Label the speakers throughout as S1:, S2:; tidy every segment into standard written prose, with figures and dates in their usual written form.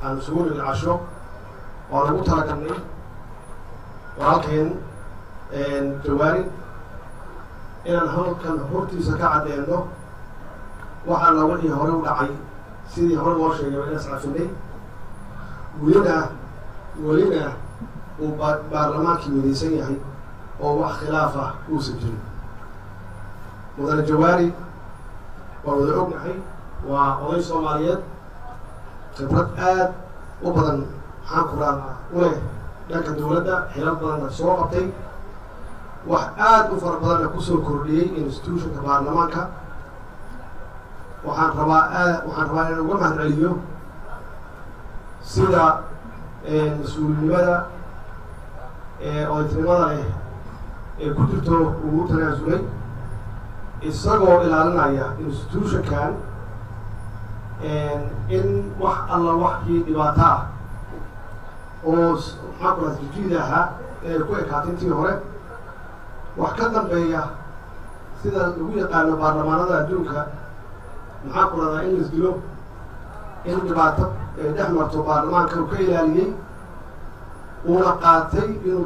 S1: aan isugu dhigay casho waan ugu talagalnay walaalkeen Jawaari inaan halkan hortiisa ka caddeeno waxaa la wixii hore u dhacay sidii hore loo sheegay inaan saxafinay welina uu baarlamaankii midaysan yahay oo wax khilaaf ah uusan jirin mudane Jawaari waa wada ognahay waa oday Soomaaliyeed khibrad aad u badan maxaan ku raacaa u leh dhanka dowladda xilal badanna soo qabtay wax aad u fara badanna kusoo kordhiyey institutionka baarlamaanka waxaan rabaa inaan uga mahadceliyo sida mas-uulinimada odaytinimada leh ee ku jirto ugu tanaasulay isagoo ilaalinaya institutionkan in wax alla waxkii dhibaato ah oo maxaa ku raad jijiida ahaa ee ku ekaatay intii hore wax ka dambeeya sida lagu yaqaano baarlamaanada adduunka maxaa ku radaa in laisdilo in dhibaato dhex marto baarlamaanka uu ka ilaaliyey uuna qaatay inuu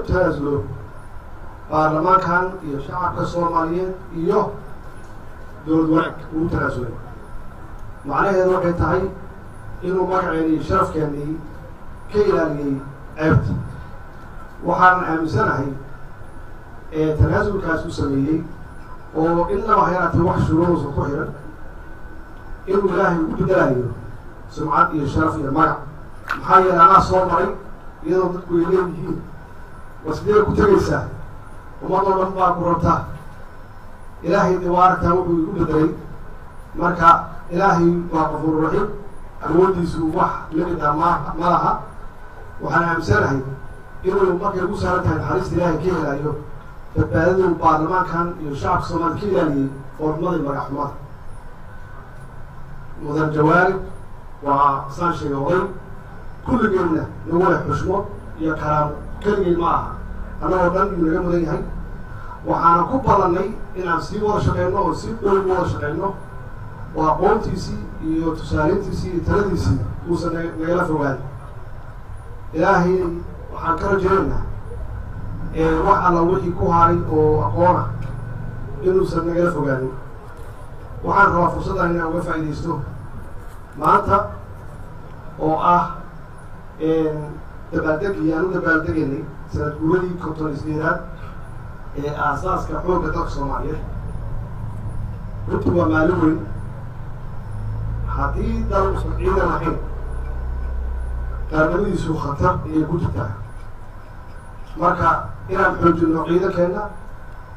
S1: tanaasulo baarlamaankan iyo shacabka Soomaaliyeed iyo dowlad wanaag uu tanaasulay macnaheedu waxay tahay inuu magaceennii sharafkeennii ka ilaaliyey ceebta waxaan aaminsanahay tanaasulkaas u sameeyey oo in laba hayraatay wax shuruuduusan ku xiran inuu ilaahay ugu bedelayo sumcad iyo sharaf iyo magac maxaa yeelay anaa soo maray iyadoo dadku ay leeyihiin wasdee ku tegaysaa ummadoo dhan baa ku rabtaa ilaahay dee waa aragtaa wuxuu igu bedelay marka ilaahay waa qafuur raxiim awooddiisu wax lamida ma laha waxaan aaminsanahay inuu markay ugu saaran tahay naxariista ilaahay ka helayo badbaadadu baarlamaankan iyo shacabka Soomaaliya ka ilaaliyey foormada iyo magaxxumada mudan Jawaari waa saan sheegay oday kulligeedna nagu leh xushmo iyo karaamo keligay ma aha annagoo dhan iyuu naga mudan yahay waxaana ku ballannay inaan sii wada shaqeyno oo si dhow wada shaqeyno oo aqoontiisii iyo tusaaleyntiisii iyo taladiisii uusan nagala fogaan ilaahay waxaan ka rajaynaynaa wax alla wixii ku haray oo aqoona inuusan nagala fogaanin waxaan rabaa fursaddan inaan uga faa'iidaysto maanta oo ah dabaaldegii aan u dabaaldegaynay sanad guuradii 58aad ee aasaaska xoogga dalka Soomaaliyeed runtii waa maalin weyn haddii dal uusan ciidan ahayn qaarnimadiisu khatar ayay ku jirtaa marka inaan xoojinno ciidankeenna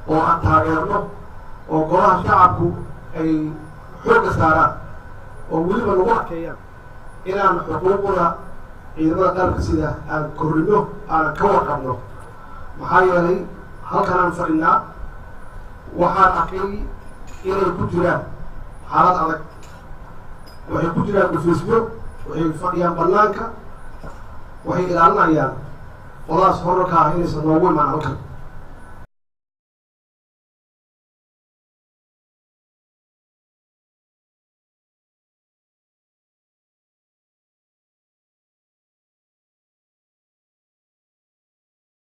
S1: oo aan taageerno oo golaha shacabku ay xoogga saaraan oo weliba lagu arkeeyaan inaan xuquuqda ciidamada qaranka sida aan korrino aan ka warqabno maxaa yeelay halkan aan fadhinaa waxaan arkay inay ku jiraan xaalad adag waxay ku jiraan dhufiisyo waxay fadhiyaan bannaanka waxay ilaalinayaan qolaas horarka ah inaysan noogu imaan halkan